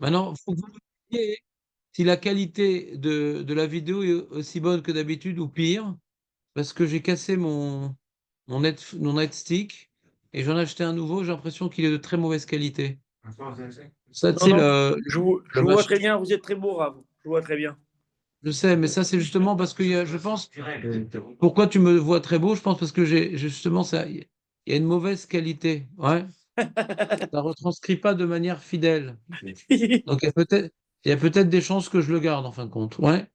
Maintenant, il faut que vous me disiez si la qualité de la vidéo est aussi bonne que d'habitude ou pire, parce que j'ai cassé mon Netstick et j'en ai acheté un nouveau, j'ai l'impression qu'il est de très mauvaise qualité. Ça, tu Non, sais, non, le, je le vous vois machin. très bien, vous êtes très beau, Rav. Je vous vois très bien. Je sais, mais ça, c'est justement parce que je pense. Pourquoi tu me vois très beau? Je pense parce que justement ça. Il y a une mauvaise qualité. Ouais. Ça retranscrit pas de manière fidèle. Donc il y a peut-être des chances que je le garde en fin de compte. Ouais.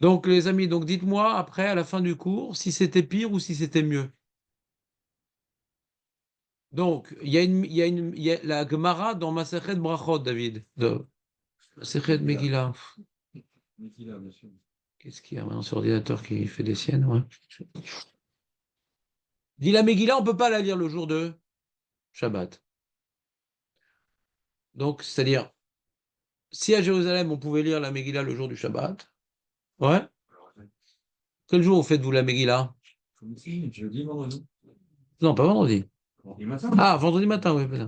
Donc les amis, donc dites-moi après à la fin du cours si c'était pire ou si c'était mieux. Donc il y a la Gemara dans Masechet Brachot, David. De Masechet Megillah. Qu'est-ce qu'il y a maintenant sur ordinateur qui fait des siennes, ouais. Dit la Megillah, on peut pas la lire le jour de Shabbat. Donc, c'est-à-dire, si à Jérusalem, on pouvait lire la Megillah le jour du Shabbat, ouais. Quel jour vous faites-vous la Megillah? Jeudi, vendredi. Non, pas vendredi. Vendredi matin. Ah, vendredi matin, oui. Putain.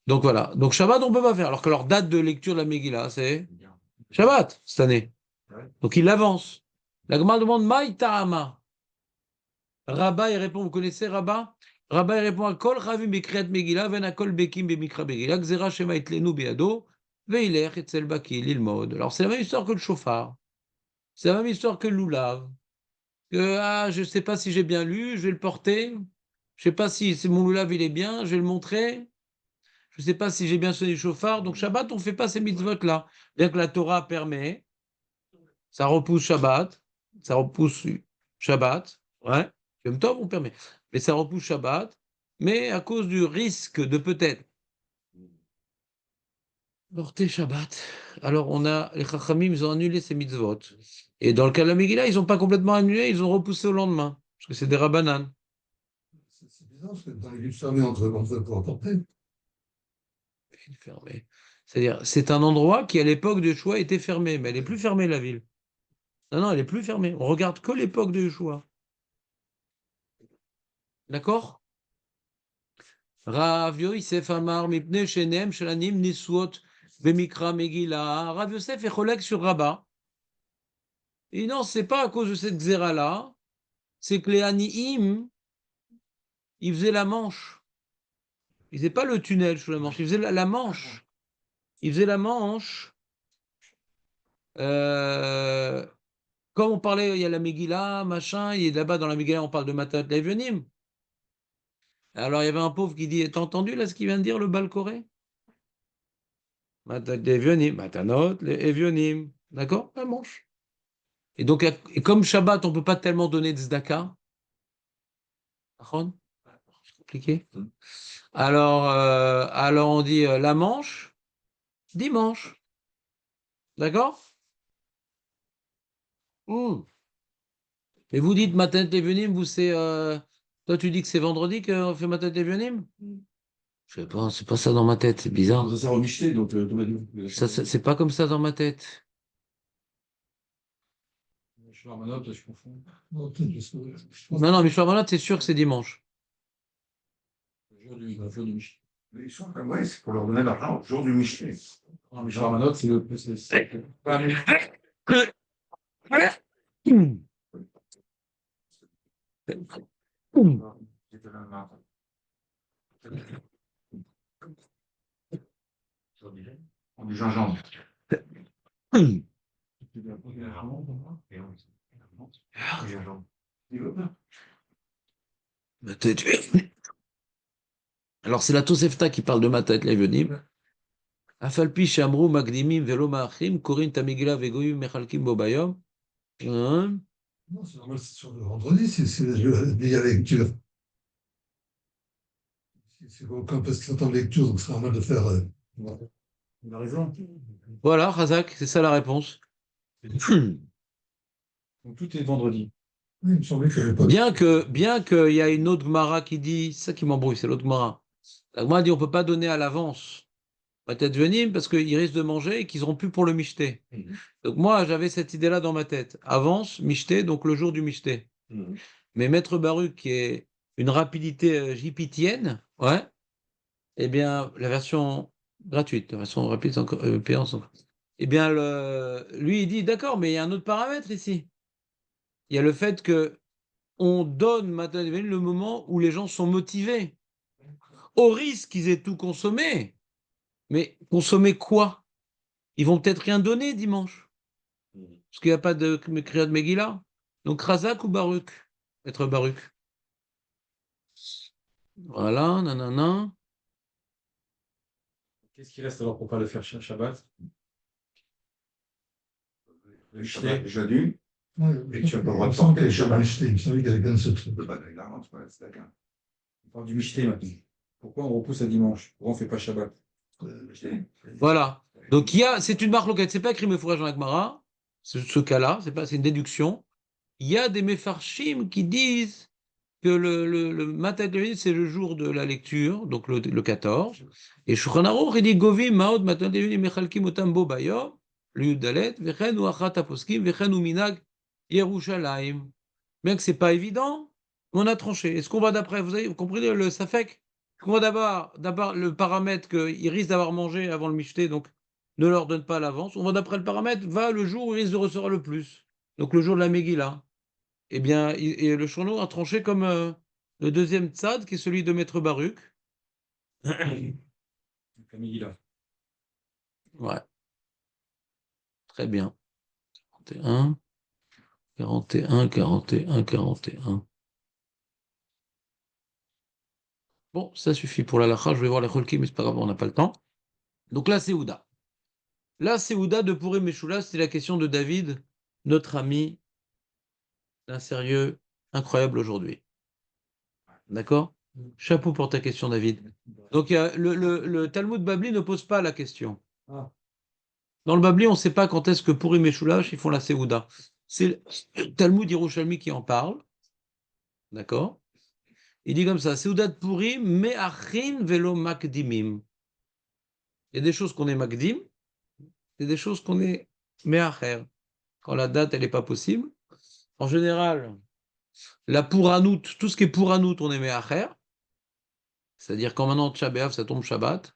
Donc voilà. Donc Shabbat, on peut pas faire. Alors que leur date de lecture de la Megillah, c'est Shabbat, cette année. Donc il l'avance. La Gemara demande Maï Tahama. Rabba, il répond, vous connaissez Rabba? Rabba, il répond à Kol Chavim Bekriyat Megillah, Ven Akol Bekim Bemikra Megillah, Gzera Shema Itlenu Beado, Veilech Etzel Baki, Lilmod. Alors c'est la même histoire que le chauffard. C'est la même histoire que le loulav. Que, je ne sais pas si j'ai bien lu, je vais le porter. Je ne sais pas si mon loulav il est bien, je vais le montrer. Je ne sais pas si j'ai bien sonné le chauffard. Donc Shabbat, on ne fait pas ces mitzvot-là. Bien que la Torah permet, ça repousse Shabbat, ça repousse Shabbat. Ouais, Yom Tov, on permet. Mais ça repousse Shabbat. Mais à cause du risque de peut-être porter Shabbat, alors les Chachamim, ils ont annulé ces mitzvot. Et dans le cas de la Megillah, ils n'ont pas complètement annulé, ils ont repoussé au lendemain. Parce que c'est des Rabbanan. C'est bizarre parce que dans les villes fermées, on peut emporter. Ville fermée. C'est-à-dire, c'est un endroit qui, à l'époque de Yeshua, était fermé, mais elle n'est plus fermée, la ville. Non, non, elle n'est plus fermée. On regarde que l'époque de Yeshua. D'accord? Rav Yosef Amar Mipne Shenem Shelanim Niswot Bemikra Megillah. Rav Yosef est collègue sur Rabat. Et non, c'est pas à cause de cette xéra-là, c'est que les Aniim, ils faisaient la Manche. Ils faisaient pas le tunnel sous la Manche, ils faisaient la Manche. Ils faisaient la Manche. Euh, Comme on parlait, il y a la Megillah, machin, et là-bas dans la Megillah, on parle de Matat Levionim. Alors il y avait un pauvre qui dit, t'as entendu là ce qu'il vient de dire le Balcoré? Matat Levionim, Matanot Levionim. D'accord? La Manche. Et donc, et comme Shabbat, on ne peut pas tellement donner de tzedaka. C'est compliqué. Alors on dit la Manche, dimanche. D'accord? Hmm. Et vous dites Matin Tevionim, vous c'est. Toi, tu dis que c'est vendredi qu'on fait Matin Tevionim? Je sais pas, c'est pas ça dans ma tête, c'est bizarre. Ça sert au Michelet, donc tout va dire. C'est pas comme ça dans ma tête. Je suis Armanote, je confonds. Non, peut-être, je pense Non, non, que Michel Malade, c'est sûr que c'est dimanche. le jour du Michelet. Mais ils sont comme, ouais, c'est pour leur donner l'argent au jour du Michelet. Non, Michel Armanote, c'est le. On dit gingembre. Alors, c'est la Tosefta qui parle de Matat Levonim. Afalpi Shamru Magdimim Velo Maachim, Korin Tamigila Vegoyim Mechalkim Bobayom. Hein. Non, c'est normal, c'est sur le vendredi, c'est la lecture. C'est aucun parce qu'ils entendent lecture, donc c'est normal de faire. Il a raison. Voilà, Razak, c'est ça la réponse. Donc tout est vendredi. Oui, il me semblait qu'il n'y avait pas. Bien qu'il y a une autre Gemara qui dit, c'est ça qui m'embrouille, c'est l'autre Gemara. La Gemara dit on ne peut pas donner à l'avance Matat Venim parce qu'ils risquent de manger et qu'ils n'auront plus pour le michté. Donc moi, j'avais cette idée-là dans ma tête. Avance, michté, donc le jour du michté. Mais Maître Baruch, qui est une rapidité jupitienne, ouais, eh bien, la version gratuite, de façon rapide, sans payante. Eh bien, lui, il dit, d'accord, mais il y a un autre paramètre ici. Il y a le fait que on donne Matan Eved le moment où les gens sont motivés, au risque qu'ils aient tout consommé. Mais consommer quoi? Ils vont peut-être rien donner dimanche, parce qu'il n'y a pas de Kriyat Megillah. Donc, Razak ou Baruch? Être Baruch. Voilà, nanana. Qu'est-ce qui reste alors pour pas le faire Shabbat? Le Shabbat déjà d'une, et tu as pas le droit de Sans porter le quelque chose Shabbat. acheté, vous savez qu'il y a qu'un seul truc. Évidemment, c'est pas la tzedaka. On parle du Michté maintenant. Pourquoi on repousse à dimanche? Pourquoi on ne fait pas Shabbat? Voilà. Donc, c'est une marque locale. C'est pas écrit Mefouraj dans la Gemara, ce cas-là, c'est une déduction. Il y a des Mefarshim qui disent que le Matan Eved, c'est le jour de la lecture, donc le 14. Et Shulchan Aruch, il dit Govim Maod Matan Eved Mechalkim Otam Bo Bayom, le Yud Dalet, Vechen ou Achat Aposkim, Vechen ou Minag Yerushalayim. Bien que c'est pas évident, on a tranché. Est-ce qu'on va d'après, vous compris le Safek? Est-ce qu'on va d'abord le paramètre qu'ils risquent d'avoir mangé avant le Michté, donc ne leur donne pas l'avance. On va d'après le paramètre, va le jour où ils risquent de recevoir le plus. Donc le jour de la Megillah. Eh bien, et le Shulchan a tranché comme le deuxième tzad, qui est celui de Maître Baruch. Camille là. Ouais, très bien. 41, 41, 41, 41. Bon, ça suffit pour la lacha. Je vais voir les cholkim, mais c'est pas grave, on n'a pas le temps. Donc là, c'est Ouda. Là, c'est Ouda de Purim Meshulah, c'est la question de David, notre ami, d'un sérieux incroyable aujourd'hui. D'accord? Chapeau pour ta question, David. Donc, le Talmud Babli ne pose pas la question. Ah. Dans le Babli, on ne sait pas quand est-ce que Purim et Shulash, ils font la Séouda. C'est le Talmud Yerushalmi qui en parle. D'accord? Il dit comme ça, Séouda de Purim, me'achin velo makdimim. Il y a des choses qu'on est makdim, il y a des choses qu'on est me'acher. Quand la date, elle n'est pas possible. En général, la Pouranout, tout ce qui est Pouranout, on est me'acher. C'est-à-dire quand maintenant Tcha B'Av, ça tombe Shabbat,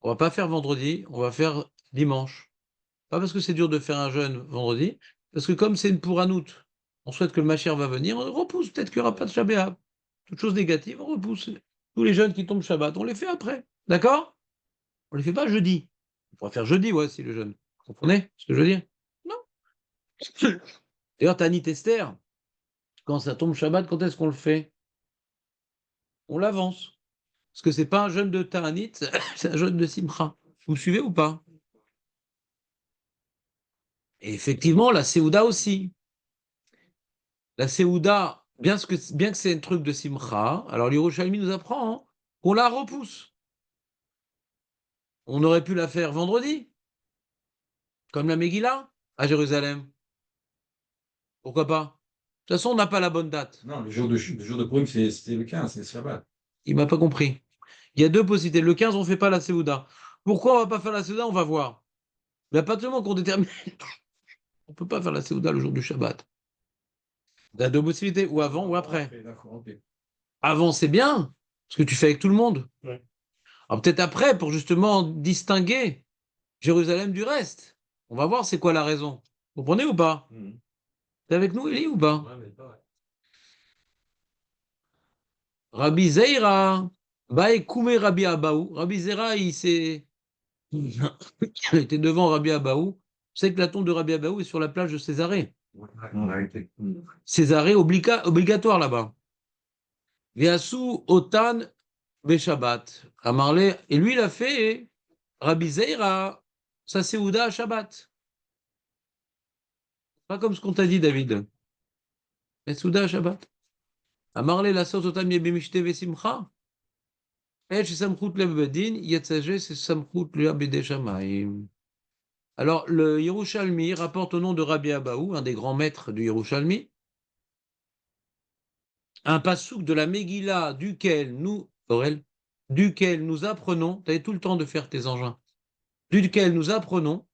on va pas faire vendredi, on va faire dimanche. Pas parce que c'est dur de faire un jeûne vendredi, parce que comme c'est une pouranoute, on souhaite que le Mashiach va venir, on repousse, peut-être qu'il n'y aura pas de Shabbat. Toute chose négative, on repousse. Tous les jeûnes qui tombent Shabbat, on les fait après. D'accord? On les fait pas jeudi. On pourrait faire jeudi, ouais, si le jeûne. Vous comprenez ce que je veux dire? Non. D'ailleurs, Tanit Esther, quand ça tombe Shabbat, quand est-ce qu'on le fait? On l'avance. Parce que c'est pas un jeûne de Ta'anit, c'est un jeûne de Simcha. Vous me suivez ou pas? Et effectivement, la Séouda aussi. La Séouda, bien que c'est un truc de Simcha, alors l'Yerushalmi nous apprend qu'on la repousse. On aurait pu la faire vendredi, comme la Megillah, à Jérusalem. Pourquoi pas? De toute façon, on n'a pas la bonne date. Non, le jour de Purim, c'était le 15, c'est Shabbat. Il m'a pas compris. Il y a deux possibilités. Le 15, on ne fait pas la Séouda. Pourquoi on ne va pas faire la Séouda? On va voir. Mais à partir du moment qu'on détermine, on ne peut pas faire la Séouda le jour du Shabbat. Il y a deux possibilités, ou avant ou après. Okay, d'accord, ok. Avant, c'est bien, ce que tu fais avec tout le monde. Ouais. Alors peut-être après, pour justement distinguer Jérusalem du reste. On va voir c'est quoi la raison. Vous comprenez ou pas? T'es avec nous, Eli, ou pas? Ouais, mais pas, ouais. Rabbi Zeira, Baïkoumé Rabbi Abaou. Rabbi Zeira, il était devant Rabbi Abaou. Vous savez que la tombe de Rabbi Abaou est sur la plage de Césarée. On a été. Césarée obligatoire là-bas. Viasu Otan Beshabbat. À Marley. Et lui, il a fait Rabbi Zeira, sa Séouda à Shabbat. Pas comme ce qu'on t'a dit, David. Mais Séouda à Shabbat. אמר לי לעשות אותם במשתה ושמחה. עת שסמכות לב בדין, יצג'ה שסמכות תלויה בידי שמיים. Alors, le Yerushalmi rapporte au nom de Rabbi Abaou, un des grands maîtres du Yerushalmi, un passouk de la Megillah duquel nous, Aurel, duquel nous apprenons, tu avais tout le temps de faire tes engins, duquel nous apprenons,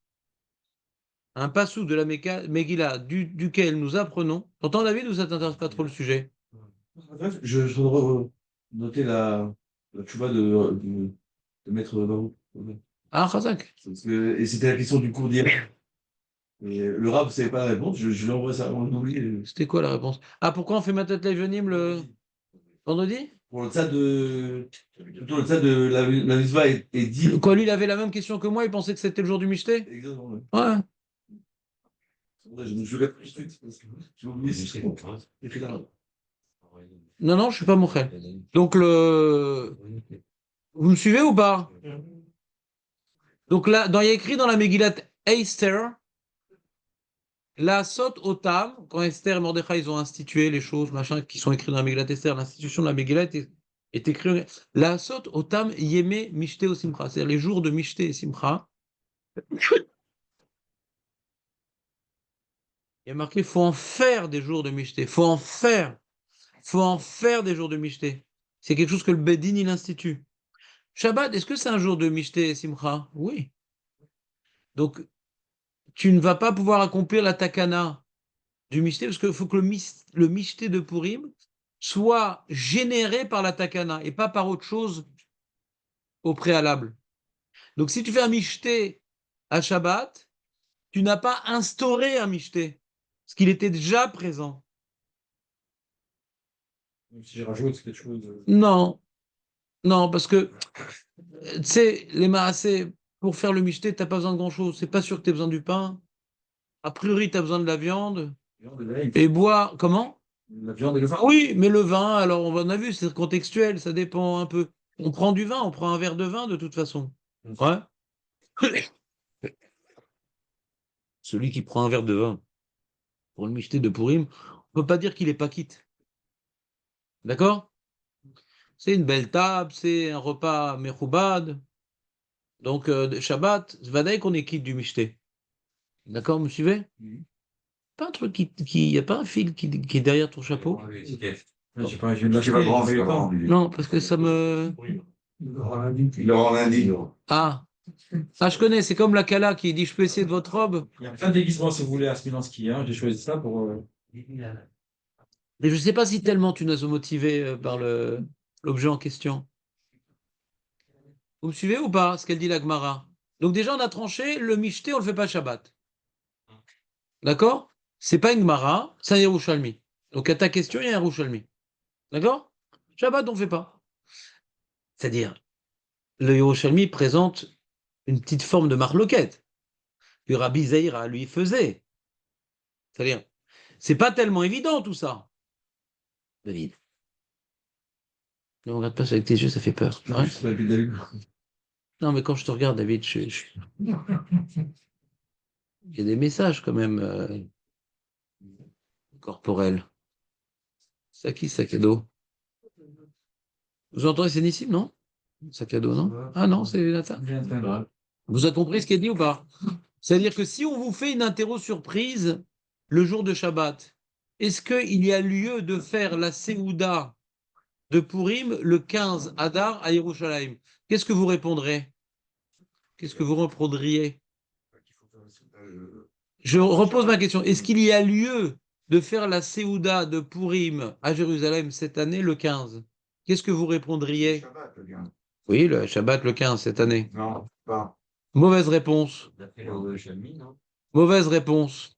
un passouk de la Megillah duquel nous apprenons. T'entends, David, ou ça t'intéresse pas trop le sujet? Je voudrais noter la tchouba de Maître Barou. Ah, Khazak. Et c'était la question du cours d'hier. Et le rap, vous savez pas la réponse, je lui envoie ça avant d'oublier. C'était quoi la réponse? Ah, pourquoi on fait Matat Levanim le vendredi? Pour le tas de. Plutôt le tas de la misva est dit. Quoi, lui, il avait la même question que moi, il pensait que c'était le jour du Michté? Exactement. Ouais. Ouais. C'est pour ça que je me suis réfléchi tout de suite, parce que j'ai oublié ce que c'est. Non, non, je suis pas Mochel. Donc, vous me suivez ou pas? Donc là, il y a écrit dans la Megillat Esther, la sot otam, quand Esther et Mordechai ils ont institué les choses, machin, qui sont écrites dans la Megillat Esther, l'institution de la Megillah est écrite. La sot otam yeme mishte o simcha, c'est-à-dire les jours de mishte et simcha. Il y a marqué, faut en faire des jours de mishte, faut en faire des jours de mishte. C'est quelque chose que le Bedin il institue. Shabbat, est-ce que c'est un jour de mishte et simcha? Oui. Donc, tu ne vas pas pouvoir accomplir la takana du Mishté, parce qu'il faut que le Mishté de Purim soit généré par la takana et pas par autre chose au préalable. Donc si tu fais un Mishté à Shabbat, tu n'as pas instauré un Mishté, parce qu'il était déjà présent. Même si je rajoute quelque chose. Non, non, parce que, tu sais, les maassés, pour faire le Mishté, tu n'as pas besoin de grand-chose. C'est pas sûr que tu aies besoin du pain. A priori, tu as besoin de la viande. Et boire, comment? La viande et le vin. Oui, mais le vin, alors on a vu, c'est contextuel, ça dépend un peu. On prend du vin, on prend un verre de vin de toute façon. Ouais. Celui qui prend un verre de vin pour le michté de Purim, on ne peut pas dire qu'il est pas quitte. D'accord? C'est une belle table, c'est un repas mechoubad. Donc, Shabbat, Vadaï qu'on est quitte du michté. D'accord, vous me suivez? Pas un truc qui, y a pas un fil qui est derrière ton chapeau? J'ai pas, je viens de Tu vas l'acheter, grand, j'ai c'est pas eu le pas temps. grand. Non, parce que ça me... Il aura lundi. Ah, ah, je connais, c'est comme la Kala qui dit, je peux essayer de votre robe. Il y a plein de déguisements si vous voulez à Smilanski. Hein. J'ai choisi ça pour. Mais je ne sais pas si tellement tu nous as motivé par l'objet en question. Vous me suivez ou pas, ce qu'elle dit la Gemara? Donc déjà, on a tranché, le michté, on ne le fait pas Shabbat. D'accord? C'est pas une Gemara, c'est un Yerushalmi. Donc à ta question, il y a un Yerushalmi. D'accord? Shabbat, on ne fait pas. C'est-à-dire, le Yerushalmi présente une petite forme de marloquette. Le Rabbi Zahira, lui, faisait. C'est-à-dire, c'est pas tellement évident tout ça. David. Ne me regarde pas avec tes yeux, ça fait peur. Ouais. Non, mais quand je te regarde, David, il y a des messages quand même corporels. C'est à qui, sac à dos? Vous entendez, c'est Nissim, non? Sac à dos, non? Ah non, c'est Nathan. Vous avez compris ce qui est dit ou pas? C'est-à-dire que si on vous fait une interro surprise le jour de Shabbat, est-ce qu'il y a lieu de faire la Séouda de Purim le 15 Adar à Yerushalayim? Qu'est-ce que vous répondrez? Qu'est-ce que vous répondriez? Je repose ma question. Est-ce qu'il y a lieu de faire la Séouda de Purim à Jérusalem cette année le 15? Qu'est-ce que vous répondriez? Oui, le Shabbat le 15 cette année. Non, pas. Mauvaise réponse. Mauvaise réponse.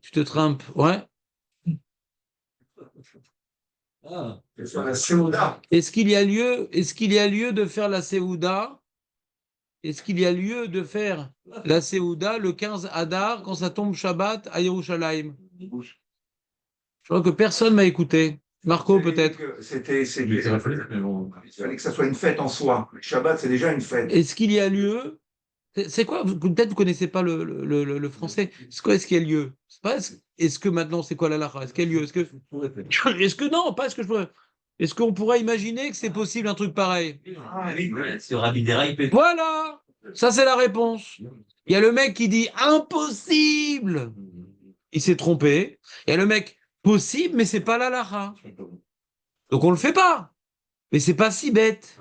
Tu te trompes. Ouais. Est-ce qu'il y a lieu de faire la Séouda? Est-ce qu'il y a lieu de faire la Séouda le 15 Adar quand ça tombe Shabbat à Yerushalayim? Je crois que personne m'a écouté. Marco, peut-être. Il fallait que ça soit une fête en soi. Le Shabbat, c'est déjà une fête. Est-ce qu'il y a lieu? C'est quoi? Peut-être vous ne connaissez pas le français. C'est quoi? Est-ce qu'il y a lieu? C'est pas est-ce que maintenant, c'est quoi la lara? Est-ce qu'il y a lieu? Est-ce que non? Pas est-ce que je pourrais. Est-ce qu'on pourrait imaginer que c'est possible un truc pareil? Voilà! Ça, c'est la réponse. Il y a le mec qui dit impossible. Il s'est trompé. Il y a le mec possible, mais c'est pas la lara. Donc on le fait pas. Mais c'est pas si bête.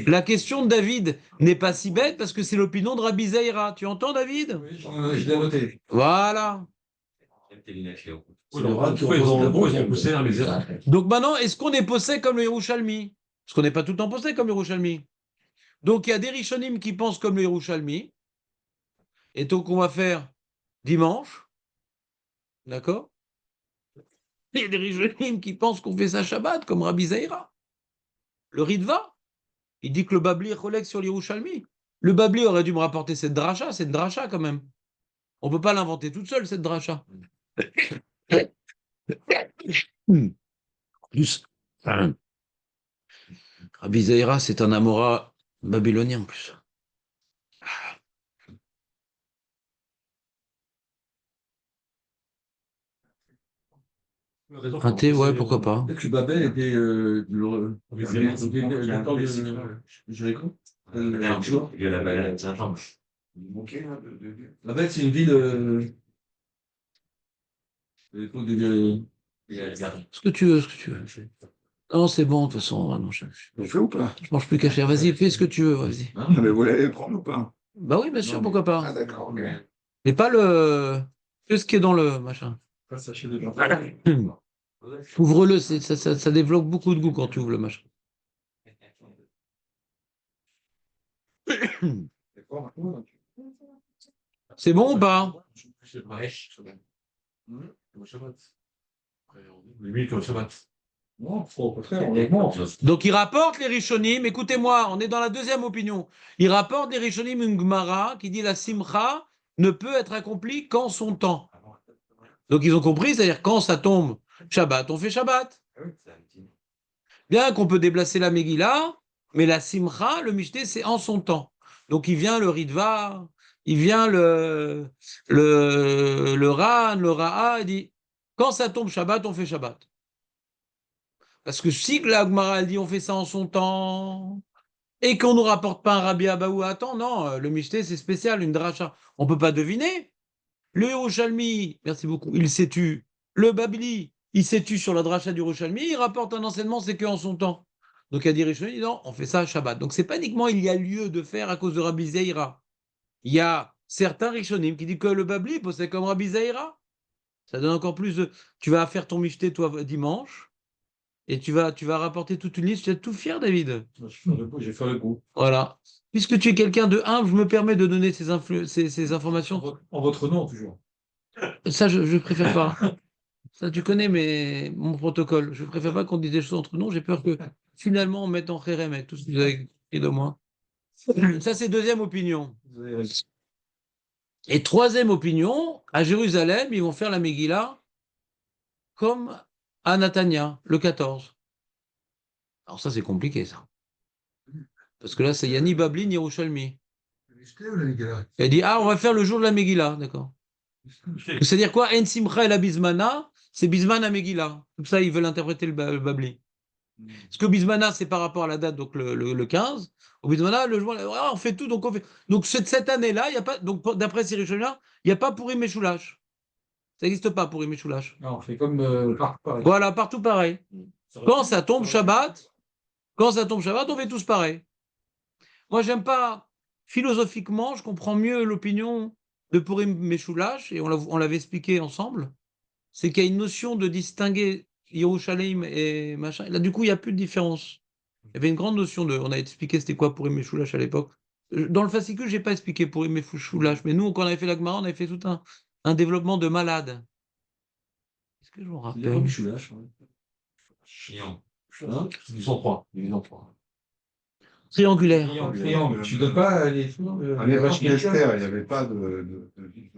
La question de David n'est pas si bête parce que c'est l'opinion de Rabbi Zaira. Tu entends, David? Oui, je l'ai noté. Voilà. Donc maintenant, est-ce qu'on est possède comme le Yerushalmi? Parce qu'on n'est pas tout le temps possède comme le Yerushalmi. Donc, il y a des Rishonim qui pensent comme les Yerushalmi. Et donc, on va faire dimanche. D'accord? Il y a des Rishonim qui pensent qu'on fait ça Shabbat, comme Rabbi Zaira. Le Ritva, il dit que le Babli est collègue sur l'Yerushalmi. Le Babli aurait dû me rapporter cette dracha, c'est une dracha quand même. On ne peut pas l'inventer toute seule, cette dracha. En plus, Rabbi Zaira, c'est un Amora babylonien en plus. Un thé, ouais, pourquoi pas. Peut-être que Babel était le temps de Jéricho. Il y a la balade, c'est un genre. Babel, c'est une ville. De l'époque de Ce que tu veux, ce que tu veux. Non, c'est bon, de toute façon. Non, je On fait ou pas? mange plus cachère. Vas-y, fais ce que tu veux, vas-y. Non, mais vous l'allez prendre ou pas? Bah oui, bien sûr, pourquoi Ah, pas. d'accord, ok. Mais pas le. Que ce qui est dans le machin. Pas sachet de gens. Ouvre-le, ça développe beaucoup de goût quand tu ouvres le machin. C'est bon ou pas? Lui, comme Shabbat. Non, au contraire, on augmente. Donc il rapporte les Rishonim, écoutez-moi, on est dans la deuxième opinion. Il rapporte les Rishonim une Gemara qui dit la Simcha ne peut être accomplie qu'en son temps. Donc ils ont compris, c'est-à-dire quand ça tombe Shabbat, on fait Shabbat. Bien qu'on peut déplacer la Megillah, mais la Simcha, le Mishté, c'est en son temps. Donc il vient le Ritva, il vient le Ran, le Ra'a, il dit quand ça tombe Shabbat, on fait Shabbat. Parce que si la Gemara elle dit on fait ça en son temps et qu'on ne nous rapporte pas un Rabbi Abaou à temps, non, le Mishté c'est spécial, une dracha. On ne peut pas deviner. Le Yerushalmi, merci beaucoup, il s'est tu. Le Babli, il s'est tu sur la dracha du Yerushalmi, il rapporte un enseignement, c'est qu'en son temps. Donc il y a des Rishonim qui disent non, on fait ça à Shabbat. Donc c'est pas uniquement il y a lieu de faire à cause de Rabbi Zeira. Il y a certains Rishonim qui disent que le Babli possède comme Rabbi Zeira. Ça donne encore plus de. Tu vas faire ton Mishté toi dimanche. Et tu vas rapporter toute une liste, tu vas être tout fier, David. J'ai fait le coup. Voilà. Puisque tu es quelqu'un de humble, je me permets de donner ces informations. En votre nom, toujours. Ça, je préfère pas. Ça, tu connais mon protocole. Je préfère pas qu'on dise des choses entre nous. J'ai peur que finalement on mette en khérem avec tout ce que vous avez écrit de moi. Ça, c'est deuxième opinion. Et troisième opinion, à Jérusalem, ils vont faire la Megillah comme à Natania, le 14. Alors ça, c'est compliqué, ça. Parce que là, il n'y a ni Babli ni Yerushalmi. Elle dit, ah, on va faire le jour de la Megillah, d'accord. C'est-à-dire quoi? En Simcha et la Bismana, c'est Bismana Megillah. Comme ça, ils veulent interpréter le Babli. Parce que Bismana, c'est par rapport à la date, donc le 15. Au Bismana, le jour, on fait tout, donc on fait. Donc cette année-là, il y a pas. Donc d'après Cyril Rishonim, il n'y a pas Pourim et Shulash. Ça n'existe pas Pourim et Shulash. Non, on fait comme partout pareil. Voilà, partout pareil. Quand ça tombe Shabbat, on fait tous pareil. Moi, j'aime pas, philosophiquement, je comprends mieux l'opinion de Purim Meshoulash, et on l'avait expliqué ensemble, c'est qu'il y a une notion de distinguer Yerushalayim et machin. Et là, du coup, il n'y a plus de différence. Il y avait une grande notion de. On a expliqué c'était quoi Purim Meshoulash à l'époque. Dans le fascicule, je n'ai pas expliqué Purim Meshoulash, mais nous, quand on avait fait la Gemara, on avait fait tout un développement de malade. Est-ce que je me rappelle? Ils sont trois. Ils sont trois. Triangulaire. Triangle. Tu ne donnes pas les À l'époque d'Esther, il n'y avait pas de ville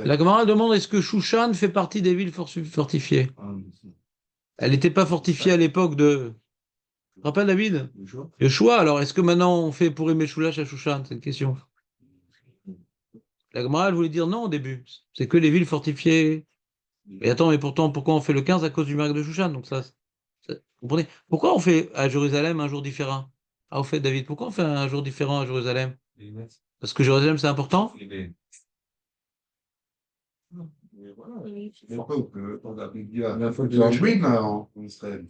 La Gemara demande est-ce que Shushan fait partie des villes fortifiées? Elle n'était pas fortifiée à l'époque de. Tu te rappelles, David? Yeshua. Alors, est-ce que maintenant on fait pour aimer Shulash à Shushan? C'est une question. La Gemara, elle voulait dire non au début. C'est que les villes fortifiées. Et attends, mais pourtant, pourquoi on fait le 15 à cause du miracle de Shushan? Donc vous comprenez? Pourquoi on fait à Jérusalem un jour différent? Ah, au fait, David, pourquoi on fait un jour différent à Jérusalem? Parce que Jérusalem, c'est important?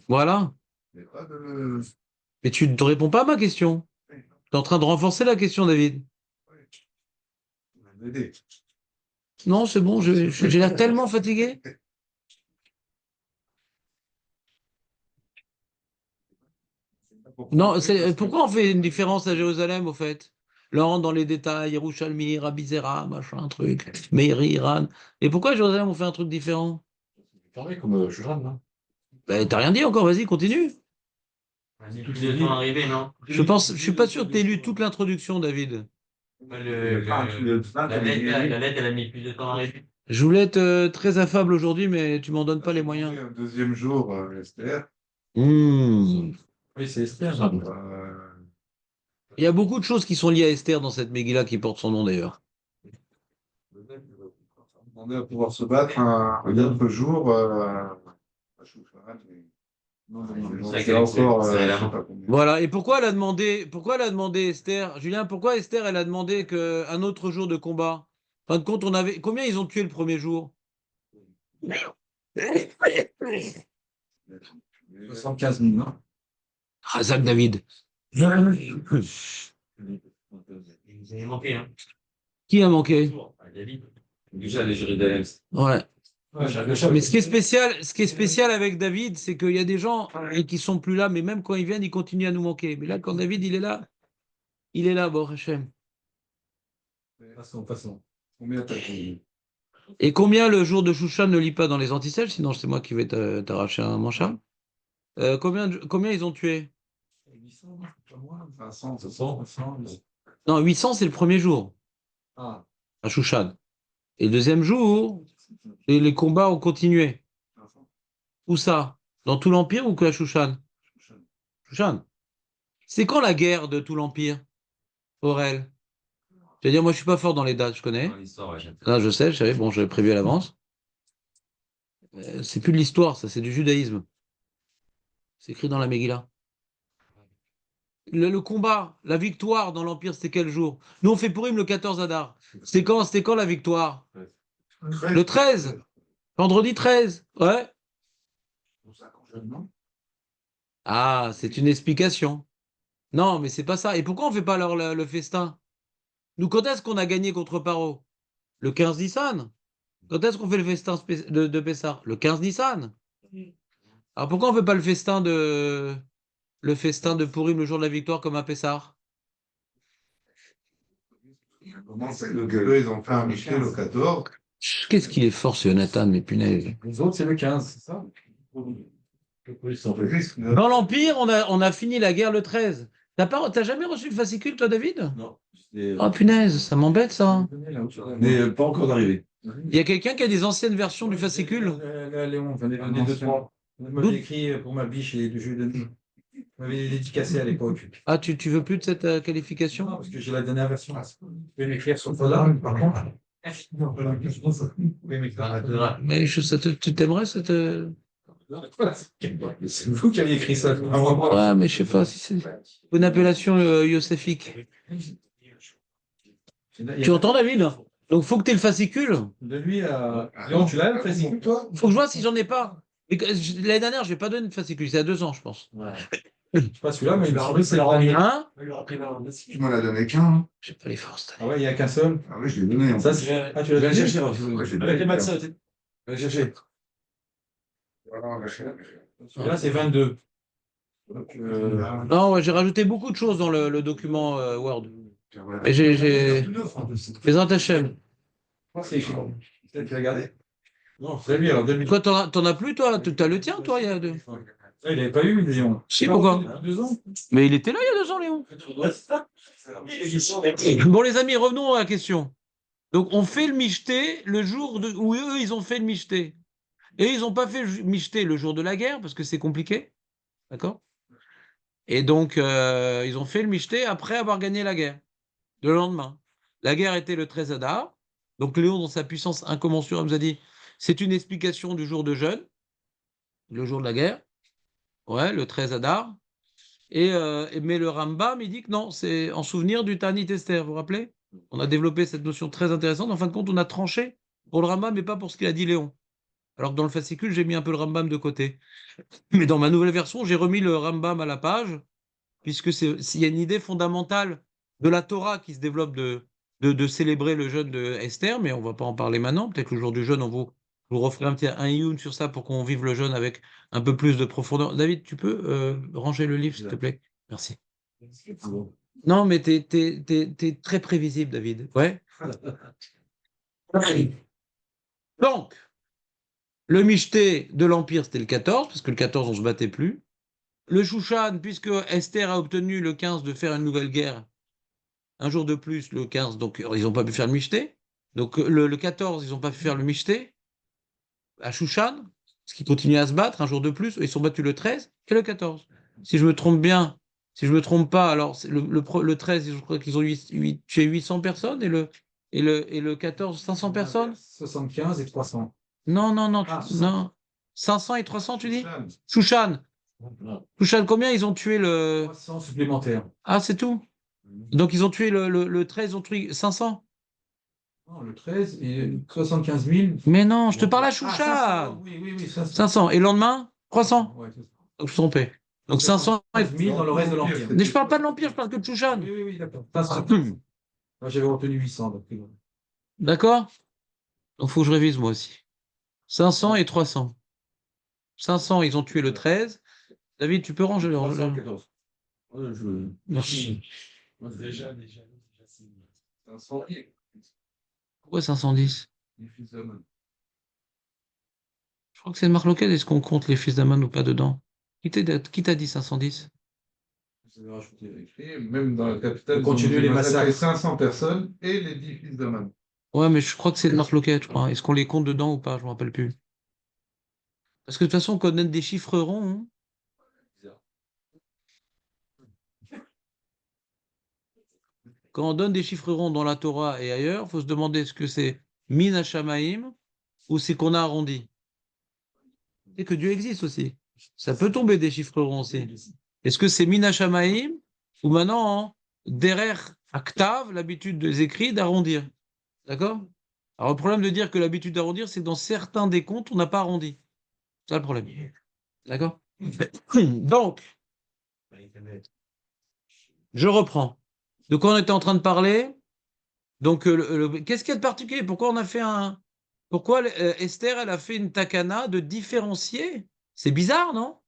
Voilà. Mais tu ne réponds pas à ma question. Tu es en train de renforcer la question, David. Non, c'est bon, j'ai l'air tellement fatigué. Non, pourquoi on fait une différence à Jérusalem, au fait? Là, on rentre dans les détails, Yerushalmi, Rabbi Zera, machin, un truc, Meiri, Iran. Et pourquoi à Jérusalem, on fait un truc différent? Pareil comme Shushan, non? Ben, t'as rien dit encore, vas-y, continue. Toutes les temps arrivés, non? Je suis pas sûr que t'aies lu toute l'introduction, David. La lettre, elle a mis plus de temps à arriver. Je voulais être très affable aujourd'hui, mais tu m'en donnes pas les moyens. Le deuxième jour, Esther. Hmm. Oui, c'est Esther. Il y a beaucoup de choses qui sont liées à Esther dans cette Megillah qui porte son nom d'ailleurs. Demander à pouvoir se battre un autre jour. C'est encore. Je sais pas combien. Voilà. Et pourquoi elle a demandé Esther, Julien, pourquoi Esther, elle a demandé un autre jour de combat? En fin de compte, combien ils ont tué le premier jour? 75 000, non? Razak David. Vous avez manqué, hein? Qui a manqué? David. Déjà, les Jérusalem. Ouais. Ouais, j'avais ça. Mais ce qui est spécial avec David, c'est qu'il y a des gens qui sont plus là, mais même quand ils viennent, ils continuent à nous manquer. Mais là, quand David, il est là, bon, Hachem. Passons. Combien t'as payé? Et combien le jour de Shushan ne lit pas dans les antisèches, sinon c'est moi qui vais t'arracher un manchard. Combien ils ont tué? 800, pas moins. 500, 500. Non, 800, c'est le premier jour, Ah, à Shushan. Et le deuxième jour, les combats ont continué. Où ça? Dans tout l'Empire ou que à Shushan? Shushan. C'est quand la guerre de tout l'Empire, Aurel? C'est-à-dire, moi, je suis pas fort dans les dates, je connais. Dans l'histoire, ouais, j'aime. Là, je sais, je savais, bon, j'avais prévu à l'avance. C'est plus de l'histoire, ça, c'est du judaïsme. C'est écrit dans la Megillah. Le combat, la victoire dans l'Empire, c'était quel jour? Nous, on fait Purim le 14 Adar. C'était quand la victoire? Le 13. Vendredi 13. Ouais. Ah, c'est une explication. Non, mais c'est pas ça. Et pourquoi on fait pas alors le festin? Nous, quand est-ce qu'on a gagné contre Paro? Le 15 Nissan. Quand est-ce qu'on fait le festin de Pessah? Le 15 Nissan. Alors pourquoi on fait pas le festin de Purim le jour de la victoire comme à Pessah? Comment c'est que eux, ils ont fait un Michel le 14? Qu'est-ce qu'il est fort, ce Jonathan, mais punaise. les autres, c'est le 15, c'est ça? Dans l'Empire, on a fini la guerre le 13. T'as jamais reçu le fascicule, toi, David? Non. Oh punaise, ça m'embête, ça. Mais pas encore d'arriver. Il y a quelqu'un qui a des anciennes versions du fascicule? Léon, j'en ai donné 2-3. Moi, j'ai écrit pour ma biche et du jeu de nuit. Je m'avais dédicacé à l'époque. Ah, tu veux plus de cette Non, qualification? parce que j'ai la dernière version. Je vais m'écrire sur là, par contre. Non, oui, mais Mais tu t'aimerais cette. c'est vous qui avez écrit ça. Ouais, mais je sais pas si c'est une appellation yoséfique. Tu entends, David? Donc, faut que tu aies le fascicule. De lui à. Léon, tu l'as, le fascicule, toi? Faut que je vois si j'en ai pas. L'année dernière, j'ai pas donné de fascicule. C'est à 2 ans, je pense. Pas celui-là, mais il m'a semblé que c'est le dernier. Hein? Tu m'en as donné qu'un. Hein. J'ai pas les forces. Ah ouais, il n'y a qu'un seul. Ah oui, je l'ai donné. Ça, c'est. Ah, tu l'as Viens donné? chercher. Ouais, je l'ai Avec les donné. Maxa. Viens chercher. Celui-là, c'est 22. Donc, Non, ouais, j'ai rajouté beaucoup de choses dans le document Word. Et j'ai. Présente Hachem. c'est écrit. Peut-être qu'il a gardé. Non, c'est lui, alors 2000. Quoi, t'en as plus, toi? T'as le tien, toi, il y a 2. Il n'avait pas eu, Léon. Si, pourquoi? 2 ans. Mais il était là il y a 2 ans, Léon. Bon, les amis, revenons à la question. Donc, on fait le michté le jour où eux, ils ont fait le michté. Et ils n'ont pas fait le michté le jour de la guerre, parce que c'est compliqué. D'accord? Et donc, ils ont fait le michté après avoir gagné la guerre, le lendemain. La guerre était le 13 Adar. Donc, Léon, dans sa puissance incommensurable, nous a dit c'est une explication du jour de jeûne, le jour de la guerre. Ouais, le 13 Adar. Mais le Rambam, il dit que non, c'est en souvenir du Ta'anit Esther, vous vous rappelez? On a développé cette notion très intéressante. En fin de compte, on a tranché pour le Rambam, mais pas pour ce qu'il a dit Léon. Alors que dans le fascicule, j'ai mis un peu le Rambam de côté. Mais dans ma nouvelle version, j'ai remis le Rambam à la page, puisque s'il y a une idée fondamentale de la Torah qui se développe de célébrer le jeûne de Esther, mais on ne va pas en parler maintenant. Peut-être que le jour du jeûne, je vous referai un ioun sur ça pour qu'on vive le jeûne avec un peu plus de profondeur. David, tu peux ranger le livre, s'il te plaît? Merci. Non, mais t'es très prévisible, David. Ouais. Donc, le Michté de l'Empire, c'était le 14, parce que le 14, on ne se battait plus. Le Shushan, puisque Esther a obtenu le 15 de faire une nouvelle guerre, un jour de plus, le 15, donc ils n'ont pas pu faire le Michté. Donc le 14, ils n'ont pas pu faire le Michté à Shushan, parce qu'ils continuaient à se battre un jour de plus. Ils sont battus le 13 et le 14. Si je me trompe bien, si je me trompe pas, alors le 13, je crois qu'ils ont tué 800 personnes et le 14, 500 personnes? 75 et 300. Non, non, non, Ah, non. 500 et 300, tu dis? Shushan. Shushan. Shushan, combien ils ont tué le... 300 supplémentaires. Ah, c'est tout? Donc ils ont tué le 13, ils ont tué 500? Non, le 13 et 75 000. Mais non, je te parle à Ah, Shushan. 500, oui, oui, oui, 500. 500. Et le lendemain? 300? Ouais, c'est ça. Donc je me suis trompé. Donc 500 et... 75 000 dans le reste de l'Empire. Mais je parle pas de l'Empire, je parle que de Shushan. Oui, oui, oui, d'accord. 500. Hmm. Moi, j'avais retenu 800. Donc, D'accord? Donc il faut que je révise moi aussi. 500 et 300. 500, ils ont tué le 13. David, tu peux ranger le... 314. Ouais, Merci. Déjà. 500 Pourquoi 510? les fils d'Amon. Je crois que c'est le Marloquet. Est-ce qu'on compte les fils d'Aman ou pas dedans? Qui t'a dit 510? Vous avez rajouté écrit, même dans la capitale, ils ont Continuer les massacré massacres. 500 personnes et les 10 fils d'Amon. Ouais, mais je crois que c'est le Marloquet, je crois. Est-ce qu'on les compte dedans ou pas? Je me rappelle plus. Parce que de toute façon, quand on donne des chiffres ronds, hein, quand on donne des chiffres ronds dans la Torah et ailleurs, il faut se demander est-ce que c'est Min Hashamaim ou c'est qu'on a arrondi. Et que Dieu existe aussi. Ça peut tomber des chiffres ronds aussi. Est-ce que c'est Min Hashamaim ou maintenant, hein, Derer Aktav, l'habitude des écrits d'arrondir. D'accord? Alors le problème de dire que l'habitude d'arrondir, c'est que dans certains des comptes, on n'a pas arrondi. C'est ça le problème. D'accord? Donc, je reprends. De quoi on était en train de parler? Donc, qu'est-ce qu'il y a de particulier? Pourquoi on a fait un... Pourquoi Esther, elle a fait une takana de différencier? C'est bizarre, non?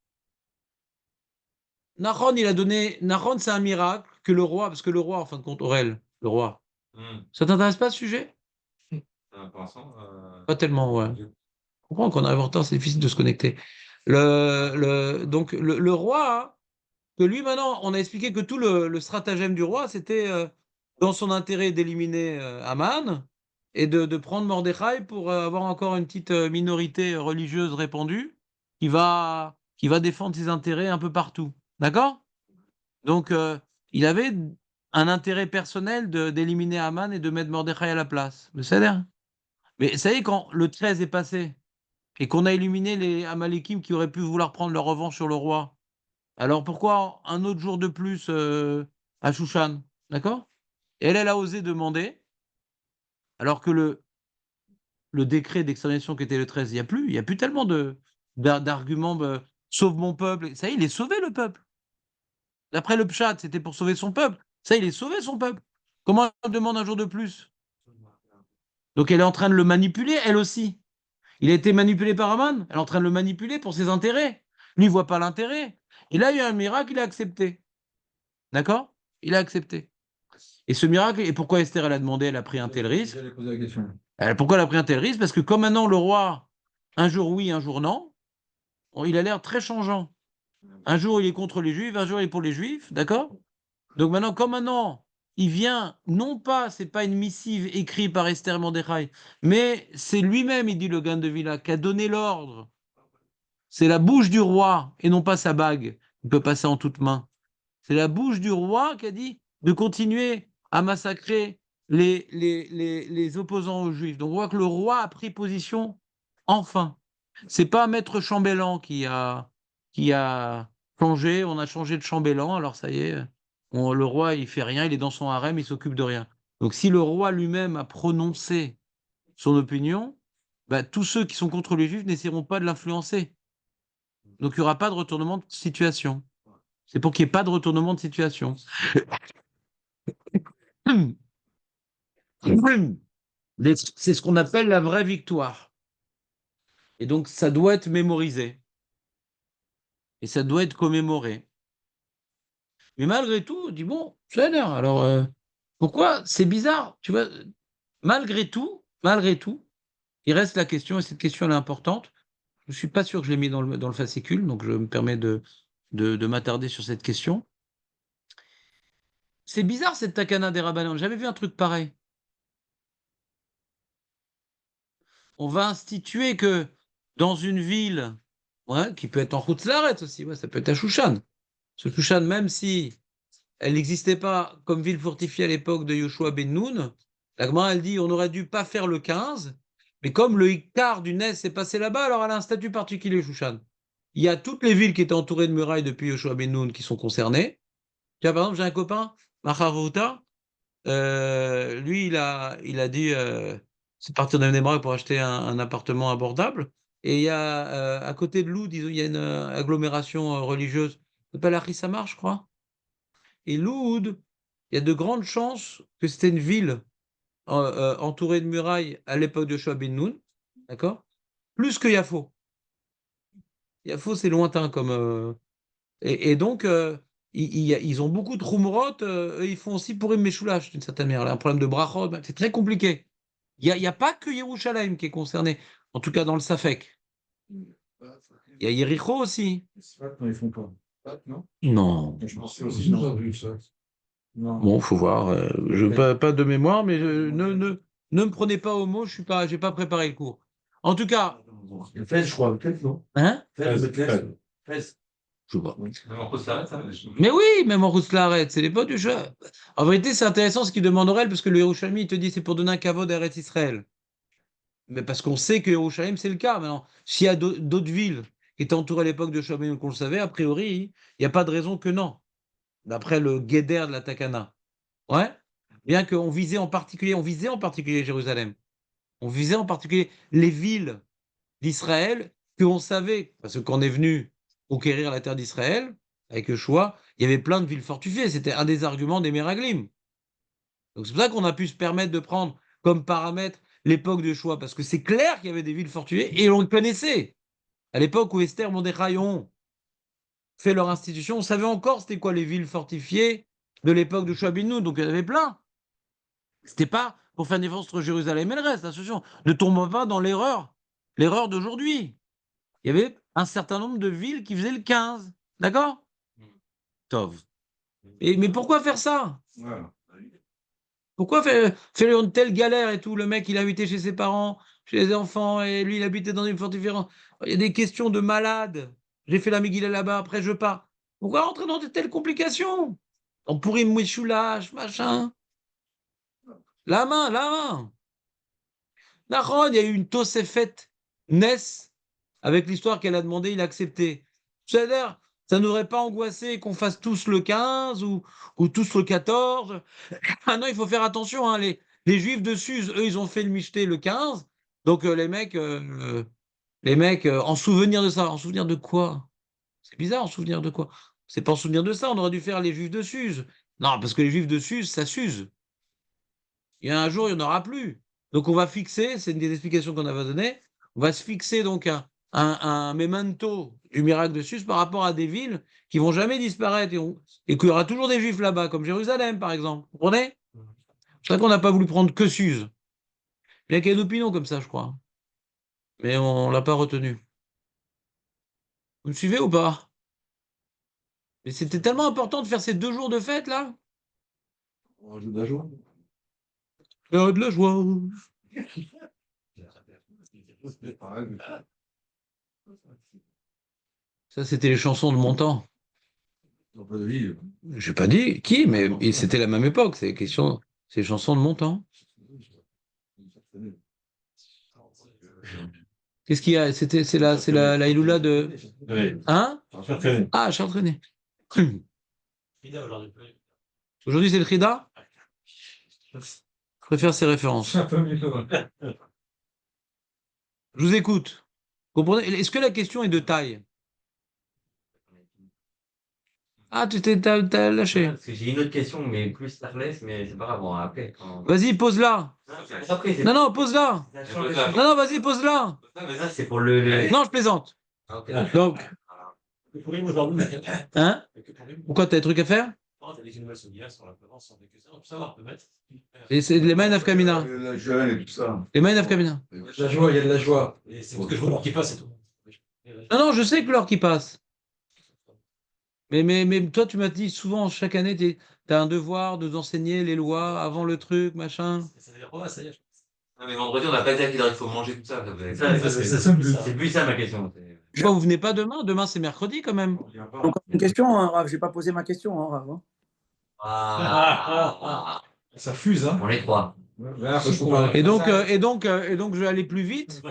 Nahon, il a donné... Nahon, c'est un miracle que le roi... Parce que le roi, en fin de compte, Aurel, le roi. Ça t'intéresse pas, ce sujet? Pour l'instant, Pas tellement, ouais. Je comprends qu'on arrive en retard, c'est difficile de se connecter. Donc, le roi, hein, que lui, maintenant, on a expliqué que tout le stratagème du roi, c'était dans son intérêt d'éliminer Aman et de prendre Mordechai pour avoir encore une petite minorité religieuse répandue qui va défendre ses intérêts un peu partout. D'accord? Donc, il avait un intérêt personnel d'éliminer Aman et de mettre Mordechai à la place. Mais ça y est, quand le 13 est passé et qu'on a éliminé les Amalekim qui auraient pu vouloir prendre leur revanche sur le roi, alors pourquoi un autre jour de plus à Shushan? D'accord? Et elle a osé demander, alors que le décret d'extermination qui était le 13, il y a plus tellement d'arguments, sauve mon peuple. Ça y est, il est sauvé le peuple. D'après le Pshat, c'était pour sauver son peuple. Ça, il est sauvé son peuple. Comment elle demande un jour de plus? Donc elle est en train de le manipuler, elle aussi. Il a été manipulé par Aman, elle est en train de le manipuler pour ses intérêts. Lui, il ne voit pas l'intérêt. Et là, il y a un miracle, il a accepté. D'accord? Il a accepté. Et ce miracle, et pourquoi Esther, elle a demandé, elle a pris un tel risque? J'allais poser la question. Pourquoi elle a pris un tel risque? Parce que comme maintenant le roi, un jour oui, un jour non, il a l'air très changeant. Un jour il est contre les juifs, un jour il est pour les juifs, d'accord? Donc maintenant, il vient, non pas, c'est pas une missive écrite par Esther Mordechai, mais c'est lui-même, il dit le Gaon de Vilna, qui a donné l'ordre. C'est la bouche du roi et non pas sa bague. Il peut passer en toute main. C'est la bouche du roi qui a dit de continuer à massacrer les opposants aux Juifs. Donc on voit que le roi a pris position enfin. C'est pas Maître Chambellan qui a changé, on a changé de chambellan, alors ça y est, le roi il fait rien, il est dans son harem, il s'occupe de rien. Donc si le roi lui-même a prononcé son opinion, bah, tous ceux qui sont contre les Juifs n'essaieront pas de l'influencer. Donc il n'y aura pas de retournement de situation. C'est pour qu'il n'y ait pas de retournement de situation. C'est ce qu'on appelle la vraie victoire. Et donc, ça doit être mémorisé. Et ça doit être commémoré. Mais malgré tout, on dit bon, ça a l'air. Alors, pourquoi c'est bizarre, tu vois, malgré tout, il reste la question, et cette question elle est importante. Je ne suis pas sûr que je l'ai mis dans le fascicule, donc je me permets de m'attarder sur cette question. C'est bizarre cette takana des rabbanan. J'avais vu un truc pareil. On va instituer que dans une ville, ouais, qui peut être en Routzaret aussi, ouais, ça peut être à Shushan. Ce Shushan, même si elle n'existait pas comme ville fortifiée à l'époque de Yoshua ben Nun, la Gemara, elle dit on aurait dû pas faire le 15, mais comme le hectare du Nez s'est passé là-bas, alors elle a un statut particulier, Shushan. Il y a toutes les villes qui étaient entourées de murailles depuis Yoshua ben Nun qui sont concernées. Tu vois, par exemple, j'ai un copain, Macharuta, lui, il a dit c'est partir d'un Nébrac pour acheter un appartement abordable. Et il y a à côté de Loud, il y a une agglomération religieuse, ça s'appelle Achisamar, je crois. Et Loud, il y a de grandes chances que c'était une ville entourée de murailles à l'époque de Shoah ben Nun, d'accord? Plus que Yafo. Yafo, c'est lointain comme. Et donc, ils ont beaucoup de Rumrot, ils font aussi pour Meshulash, d'une certaine manière. Un problème de brachot, c'est très compliqué. Il y a pas que Yerushalayim qui est concerné, en tout cas dans le Safek. Il y a Yericho aussi. Non, ils font pas. Non? Non. Je pensais aussi, non. Non. Bon, faut voir. Je pas de mémoire, mais ne me prenez pas au mot. J'ai pas préparé le cours. En tout cas, Le Fès, je crois, peut-être, non? hein? Fès. Je sais pas. Même en cause ça. Mais oui, même en Rousslaret, c'est les potes du jeu. En vérité, c'est intéressant ce qu'il demande Aurel, parce que le Yerushalmi, il te dit c'est pour donner un kavod à Eretz Israël. Mais parce qu'on sait que Yerushalayim, c'est le cas. Maintenant, s'il y a d'autres villes qui étaient entourées à l'époque de Shoah qu'on le savait, a priori, il n'y a pas de raison que non. D'après le Guéder de la Takana. Ouais. Bien qu'on visait en particulier Jérusalem. On visait en particulier les villes d'Israël qu'on savait, parce que quand on est venu conquérir la terre d'Israël, avec Yoshua, il y avait plein de villes fortifiées. C'était un des arguments des Meraglim. Donc c'est pour ça qu'on a pu se permettre de prendre comme paramètre l'époque de Yoshua, parce que c'est clair qu'il y avait des villes fortifiées et on le connaissait. À l'époque où Esther Mordechai ont fait leur institution, on savait encore c'était quoi les villes fortifiées de l'époque de Yoshua bin Nun, donc il y en avait plein. C'était pas pour faire une défense entre Jérusalem et le reste, attention. Ne tombons pas dans l'erreur d'aujourd'hui. Il y avait un certain nombre de villes qui faisaient le 15. D'accord? Tov. Mais pourquoi faire ça? Voilà. Pourquoi faire une telle galère et tout? Le mec, il habitait chez ses parents, chez les enfants, et lui, il habitait dans une fortification. Il y a des questions de malade. J'ai fait la Megillah là-bas, après je pars. Pourquoi rentrer dans de telles complications? On pourrait mouchoulage, machin. La main. Nahon, il y a eu une Tosefet Ness avec l'histoire qu'elle a demandé, il a accepté. C'est-à-dire, ça ne devrait pas angoisser qu'on fasse tous le 15 ou tous le 14. Ah non, il faut faire attention. Hein, les Juifs de Suse, eux, ils ont fait le michté le 15. Donc les mecs, en souvenir de ça. En souvenir de quoi? C'est bizarre, en souvenir de quoi? C'est pas en souvenir de ça, on aurait dû faire les Juifs de Suse. Non, parce que les Juifs de Suse, ça s'use. Il y a un jour, il n'y en aura plus. Donc on va fixer, c'est une des explications qu'on avait données, on va se fixer donc un memento du miracle de Suse par rapport à des villes qui vont jamais disparaître et qu'il y aura toujours des Juifs là-bas, comme Jérusalem par exemple. Vous comprenez? C'est vrai qu'on n'a pas voulu prendre que Suse. Il y a qu'il y a une opinion comme ça, je crois. Mais on ne l'a pas retenu. Vous me suivez ou pas? Mais c'était tellement important de faire ces 2 jours de fête là. On rajoute de la joie. De la joie. Ça, c'était les chansons de mon temps. Non, pas de vie. J'ai pas dit qui, mais c'était la même époque. C'est les chansons de mon temps. Qu'est-ce qu'il y a? C'est la Iloula de. Oui. Hein? Ah, Charles Trenet. Aujourd'hui, c'est le Rida? Je préfère ces références. Un peu mieux. Je vous écoute. Comprenez? Est-ce que la question est de taille? Ah, t'as lâché. Parce que j'ai une autre question, mais plus starless, mais c'est pas grave, on va après. Vas-y, pose-la. Après, Non, pose-la. Non, vas-y, pose-la. mais ça, c'est pour le. Non, je plaisante. Ah, ok. Donc, hein? Pourquoi t'as des trucs à faire? t'as des innovations d'IA sur la présence sans que ça, on peut savoir, peut mettre. Et c'est les mains nafkamina. La jeune et tout ça. Les mains nafkamina. Il y a de la joie, il y a de la joie. Et c'est parce que je veux voir qui passe et tout. Non, non, je sais que l'heure qui passe. Mais toi, tu m'as dit souvent, chaque année, tu as un devoir de d'enseigner les lois avant le truc, machin. Ça veut dire, ouais, ça y est. Non, mais vendredi, on n'a pas dit à quelle heure il faut manger tout ça. C'est plus ça ma question. Pourquoi vous venez pas demain? Demain, c'est mercredi quand même. Encore une question, hein, Rav. Je n'ai pas posé ma question, hein, Rav. Ça fuse, hein. On est trois. Et donc, je vais aller plus vite.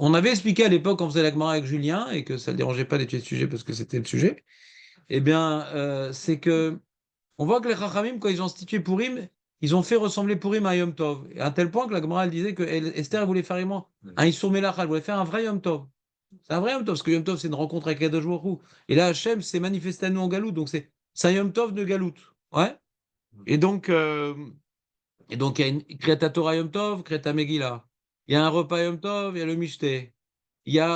On avait expliqué à l'époque, quand on faisait la Gemara avec Julien, et que ça ne le dérangeait pas d'étudier le sujet parce que c'était le sujet, eh bien, c'est que on voit que les Chachamim, quand ils ont institué Purim, ils ont fait ressembler Purim à Yom Tov. Et à tel point que la Gemara elle disait que Esther voulait faire un Issur Melach, elle voulait faire un vrai Yom Tov. C'est un vrai Yom Tov, parce que Yom Tov, c'est une rencontre avec Kadosh Baruch Hu. Et là, Hachem s'est manifesté à nous en Galout, donc c'est un Yom Tov de Galout. Ouais. Et donc, il y a une Kreta Torah Yom Tov, Kreta Megillah. Il y a un repas Yom Tov, il y a le Mishté.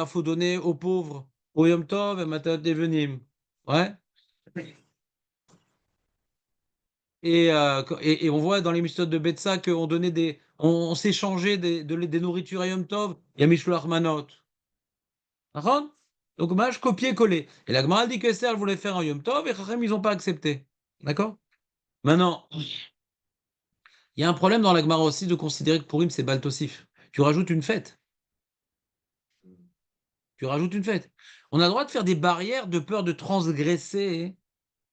Faut donner aux pauvres au Yom Tov et Matat Devenim. Ouais. Et on voit dans les Mishnot de Betsa qu'on donnait on s'échangeait des nourritures à Yom Tov. Il y a Mishloach Manot. D'accord? Donc, moi, je copier-coller. Et la Gemara dit que Esther voulait faire un Yom Tov et Chachem, ils n'ont pas accepté. D'accord? Maintenant, il y a un problème dans la Gemara aussi de considérer que Purim, c'est Baltosif. Tu rajoutes une fête. Tu rajoutes une fête. On a le droit de faire des barrières de peur de transgresser.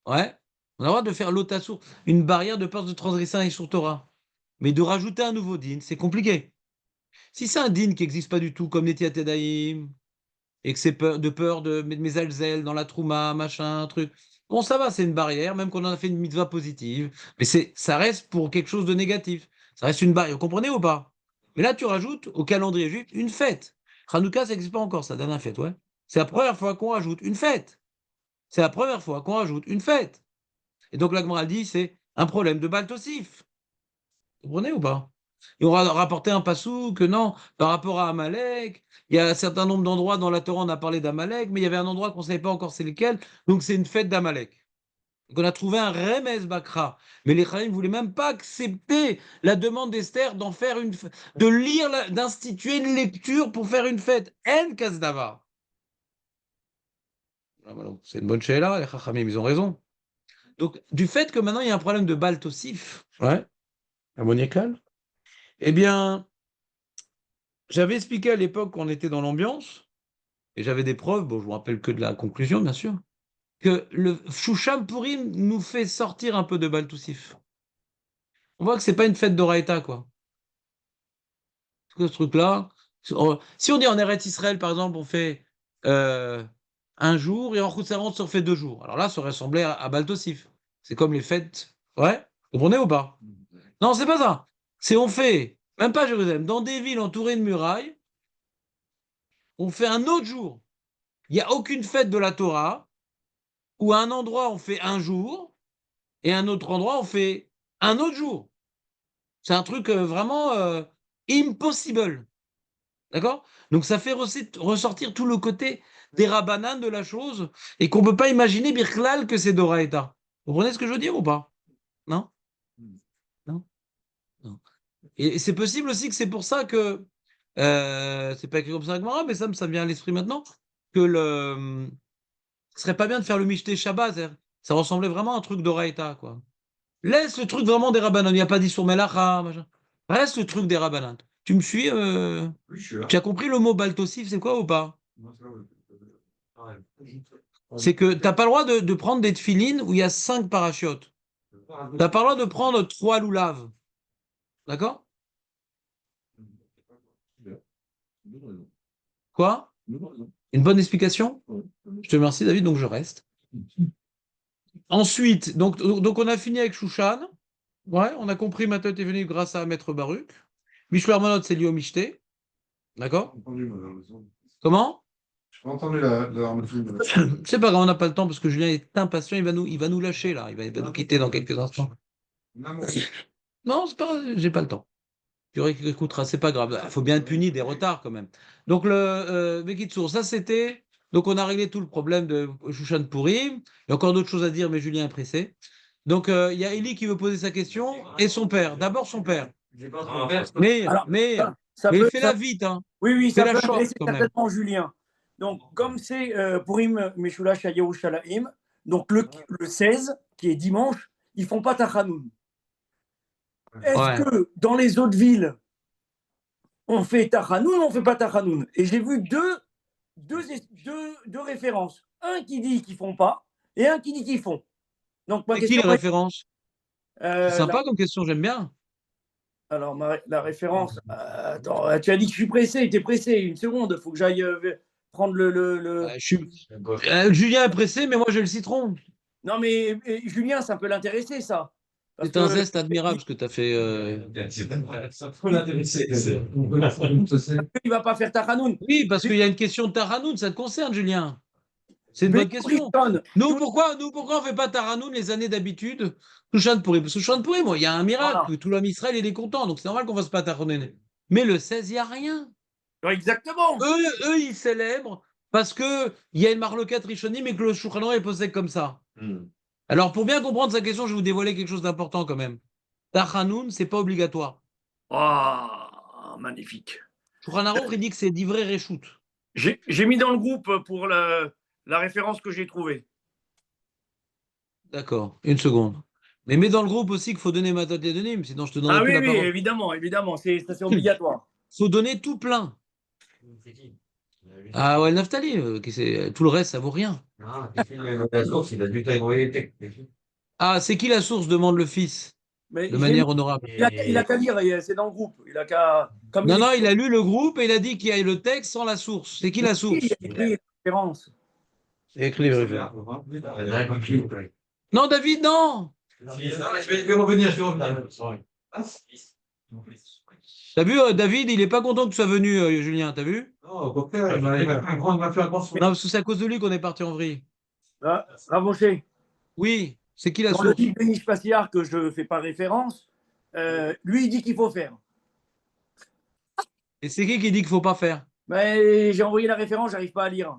Ouais. On a le droit de faire l'otassur, une barrière de peur de transgresser un Issur Torah. Mais de rajouter un nouveau din, c'est compliqué. Si c'est un din qui n'existe pas du tout, comme Netiat Yadayim, et que c'est de peur de mes alzel dans la trouma, machin, truc. Bon, ça va, c'est une barrière, même qu'on en a fait une mitzvah positive, mais ça reste pour quelque chose de négatif. Ça reste une barrière, vous comprenez ou pas? Mais là, tu rajoutes au calendrier juif une fête. Hanouka, ça n'existe pas encore, ça, dernière fête, ouais. C'est la première fois qu'on rajoute une fête. C'est la première fois qu'on rajoute une fête. Et donc, la Gemara dit, c'est un problème de Baltosif. Vous comprenez ou pas? Et on va rapporter un passou que non, par rapport à Amalek, il y a un certain nombre d'endroits dans la Torah, on a parlé d'Amalek, mais il y avait un endroit qu'on ne savait pas encore c'est lequel, donc c'est une fête d'Amalek. Donc on a trouvé un Remez Bakra, mais les Chaim ne voulaient même pas accepter la demande d'Esther d'instituer une lecture pour faire une fête. En Kazdava. C'est une bonne là, les Chachamim, ils ont raison. Donc, du fait que maintenant il y a un problème de Baltosif, ouais, ammoniacal, eh bien, j'avais expliqué à l'époque qu'on était dans l'ambiance, et j'avais des preuves, bon, je vous rappelle que de la conclusion, bien sûr, que le Shoucham Purim nous fait sortir un peu de Baltoussif. On voit que c'est pas une fête d'Oraïta, quoi. Ce truc-là, si on dit en Eretz Israël, par exemple, on fait un jour, et en Chutz on fait 2 jours. Alors là, ça ressemblait à Baltosif. C'est comme les fêtes. Ouais, vous comprenez ou pas? Non, c'est pas ça. C'est on fait, même pas Jérusalem, dans des villes entourées de murailles, on fait un autre jour. Il n'y a aucune fête de la Torah où à un endroit on fait un jour et à un autre endroit on fait un autre jour. C'est un truc vraiment impossible. D'accord? Donc ça fait ressortir tout le côté des rabbanan de la chose et qu'on ne peut pas imaginer Birklal que c'est Doraïta. Vous comprenez ce que je veux dire ou pas? Non? Non? Non. Et c'est possible aussi que c'est pour ça que c'est pas écrit comme ça, mais ça me vient à l'esprit maintenant, que ce serait pas bien de faire le Mishté Shabbat. Ça ressemblait vraiment à un truc d'Oraïta, quoi. Laisse le truc vraiment des Rabbanan. Il n'y a pas dit sur Melacha, machin. Reste le truc des Rabbanan. Tu me suis Oui, je suis là. Tu as compris le mot Baltosif, c'est quoi ou pas? Non, c'est pas vrai. C'est que tu n'as pas le droit de prendre des tefilines où il y a 5 parachutes. Tu n'as pas le droit de prendre 3 loulaves. D'accord? Quoi? Une bonne explication? Je te remercie, David, donc je reste. Ensuite, donc on a fini avec Shushan. Ouais, on a compris, Matot est venu grâce à Maître Baruch. Mishloach Manot, c'est lié au Mishté. D'accord? Comment? Je n'ai pas entendu la C'est pas grave, on n'a pas le temps parce que Julien est impatient, il va nous lâcher là, il va nous quitter dans quelques instants. Non, c'est pas, j'ai pas le temps. Tu réécouteras, c'est pas grave. Il faut bien être puni des retards quand même. Donc le Bekitsour, ça c'était Donc, on a réglé tout le problème de Shushan Purim. Il y a encore d'autres choses à dire, mais Julien est pressé. Donc, il y a Eli qui veut poser sa question et son père. D'abord son père. Alors, Mais ça il peut, fait la vite, hein. oui, oui, ça Fais la peut short, intéresser quand même. certainement Julien. Donc, comme c'est Purim Meshulash Yerushalayim, donc le 16, qui est dimanche, ils font pas Tachanoun. Est-ce Ouais. que dans les autres villes, on fait Tachanoun ou on fait pas Tachanoun? Et j'ai vu deux références. Un qui dit qu'ils font pas et un qui dit qu'ils font. Donc, ma C'est qui question les est, références? C'est la, sympa comme question, j'aime bien. alors, la référence, attends, tu as dit que je suis pressé, tu es pressé, une seconde, il faut que j'aille prendre Julien est pressé, mais moi j'ai le citron. Non, mais Julien, ça peut l'intéresser, ça. Parce C'est un que zeste admirable ce que tu as fait. Ça peut l'intéresser. il va pas faire Tachanoun. Oui, parce qu'il y a une question de Taranoun, ça te concerne, Julien. C'est une Mais bonne question. Rishon, Pourquoi on ne fait pas Taranoun les années d'habitude? Touchan Pourri. Parce que Touchan Pourri, moi, il y a un miracle, voilà. tout l'homme Israël il est content, donc c'est normal qu'on ne fasse pas Taranoun. Mais le 16, il n'y a rien. Exactement. Eux, ils célèbrent parce qu'il y a une marloquette Rishonim et que le Shulchan Aruch est posé comme ça. Alors, pour bien comprendre sa question, je vais vous dévoiler quelque chose d'important quand même. Tachanoun, c'est pas obligatoire. Oh, magnifique. Shulchan Aruch, il dit que c'est d'ivré réchoute. J'ai mis dans le groupe pour la référence que j'ai trouvée. D'accord, une seconde. Mais mets dans le groupe aussi qu'il faut donner ma date d'Edonim, sinon je te donnerai Ah plus oui, la oui, parole. évidemment, évidemment, c'est obligatoire. Faut donner tout plein. Ah ouais, Naftali, tout le reste, ça vaut rien. Ah, c'est qui la source, demande le fils, Mais de manière honorable. il a qu'à lire, c'est dans le groupe. Il a qu'à. Non, non, il a lu le groupe et il a dit qu'il y a le texte sans la source. C'est qui la source? Il a écrit la référence. C'est écrit. Non, David, non. Je vais revenir, T'as vu, David, il est pas content que tu sois venu, Julien, t'as vu? Non, au contraire, il m'a fait un grand sourire. Non, parce que c'est à cause de lui qu'on est parti en vrille. Ah, Ravosché, Oui, c'est qui la dans le source? livre de Nishpassiar que je ne fais pas référence, lui, il dit qu'il faut faire. Et c'est qui dit qu'il faut pas faire? Mais j'ai envoyé la référence, j'arrive pas à lire.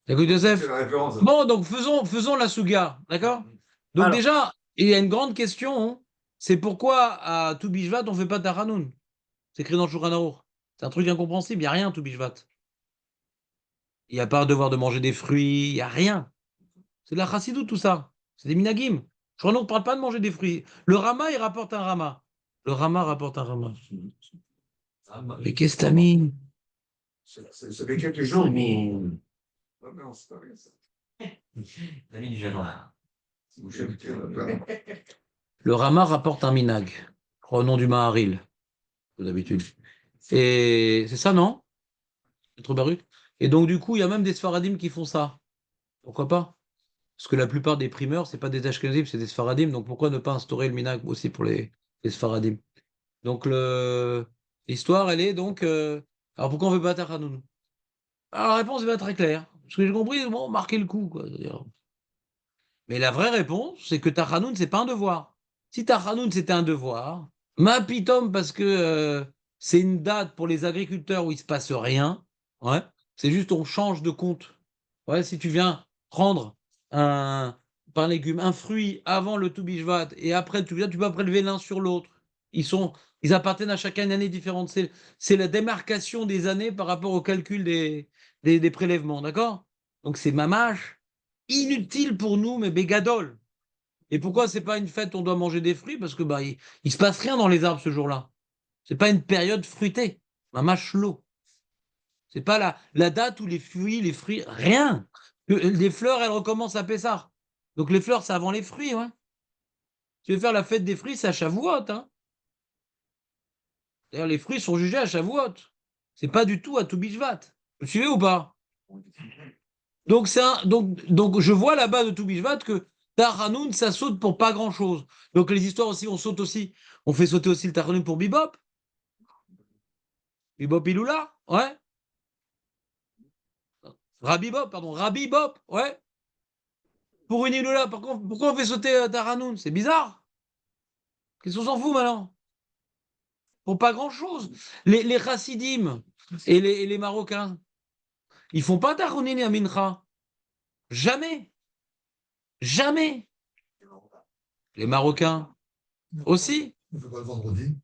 Écoute, Joseph. C'est la référence. Bon, donc faisons la Souga, d'accord? Donc Alors. déjà, il y a une grande question, hein, c'est pourquoi à Toubishvat on ne fait pas Taranoun? C'est écrit dans le Shulchan Aruch. C'est un truc incompréhensible, il n'y a rien à Toubishvat. Il n'y a pas un devoir de manger des fruits, il n'y a rien. C'est de la chassidut tout ça. C'est des minagim. Shulchan Aruch ne parle pas de manger des fruits. Le Rama, il rapporte un Rama. Le Rama rapporte un Rama. Mais qu'est-ce que t'as mis? Ça fait quelques jours. Ah non, c'est pas rien, ça. Vous chavitez, là. Le Rama rapporte un minag. Au nom du Maharil, comme d'habitude. Et c'est ça, non? C'est trop baruch. Et donc, du coup, il y a même des Sfaradim qui font ça. Pourquoi pas? Parce que la plupart des primeurs, c'est pas des Ashkenazim, c'est des Sfaradim. Donc, pourquoi ne pas instaurer le minag aussi pour les Sfaradim? Donc, l'histoire, elle est donc. Alors, pourquoi on veut pas Tachanoun? Alors, la réponse va être très claire. Ce que j'ai compris, bon, marquer le coup, quoi. C'est-à-dire. Mais la vraie réponse, c'est que Tachanoun, c'est pas un devoir. Si Tachanoun, c'était un devoir, ma pitom, parce que c'est une date pour les agriculteurs où il se passe rien, ouais, c'est juste on change de compte. Ouais, si tu viens prendre un légume, un fruit avant le Toubishvat et après tu peux prélever l'un sur l'autre. Ils appartiennent à chacun une année différente. C'est la démarcation des années par rapport au calcul des prélèvements, d'accord? Donc c'est mamache, inutile pour nous, mais bégadol. Et pourquoi c'est pas une fête où on doit manger des fruits? Parce que il se passe rien dans les arbres ce jour-là. C'est pas une période fruitée, mamache l'eau. C'est pas la date où les fruits, rien. Les fleurs, elles recommencent à Pessah. Donc les fleurs, c'est avant les fruits, ouais. Tu veux faire la fête des fruits, c'est à Shavuot, hein. D'ailleurs, les fruits sont jugés à Shavuot. C'est pas du tout à Toubishvat. Vous suivez ou pas? Donc, donc je vois là-bas de Toubishvat que Tachanoun, ça saute pour pas grand-chose. Donc les histoires aussi, on saute aussi. On fait sauter aussi le Tachanoun pour Bibop. Bibop Iloula, ouais. Rabbi Bop, ouais. Pour une Iloula, pourquoi on fait sauter Tachanoun? C'est bizarre. Qu'est-ce qu'on s'en fout maintenant? Pour pas grand-chose. Les Chassidim et les Marocains, ils font pas Tachonin et Mincha. Jamais. Jamais. Les Marocains aussi. On ne fait pas le vendredi.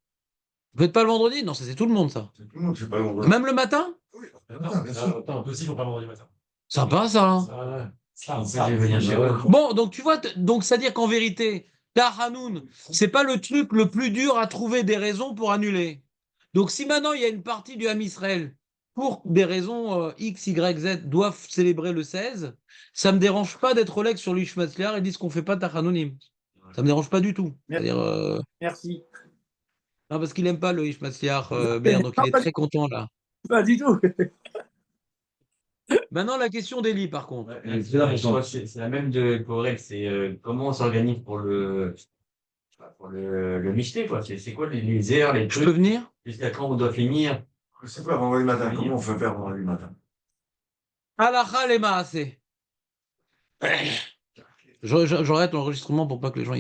Vous faites pas le vendredi? Non, ça c'est tout le monde, ça. C'est tout le monde, c'est pas le vendredi. Même le matin? Oui, bien sûr. Attends, aussi, il faut pas vendredi matin. Sympa, ça. Hein. Ça, je vais venir chez vous. Bon, donc tu vois, donc c'est-à-dire qu'en vérité, Tahanoun, c'est pas le truc le plus dur à trouver des raisons pour annuler. Donc si maintenant il y a une partie du Ham Israël, pour des raisons X, Y, Z, doivent célébrer le 16, ça me dérange pas d'être Oleg sur l'Ishmatzliar et disent qu'on fait pas Tahanounim. Ça me dérange pas du tout. C'est-à-dire, Merci. non, parce qu'il aime pas le Ishmatzliar, Meir, donc il est très content là. Pas du tout. Maintenant, la question d'Eli, par contre. C'est la même de Corel, c'est comment on s'organise pour le Michelet, quoi. C'est quoi les heures, les Je peux trucs, venir? jusqu'à quand on doit finir? C'est pas vendredi matin. Comment on fait faire vendredi matin? Halakha le maaseh. J'arrête l'enregistrement pour pas que les gens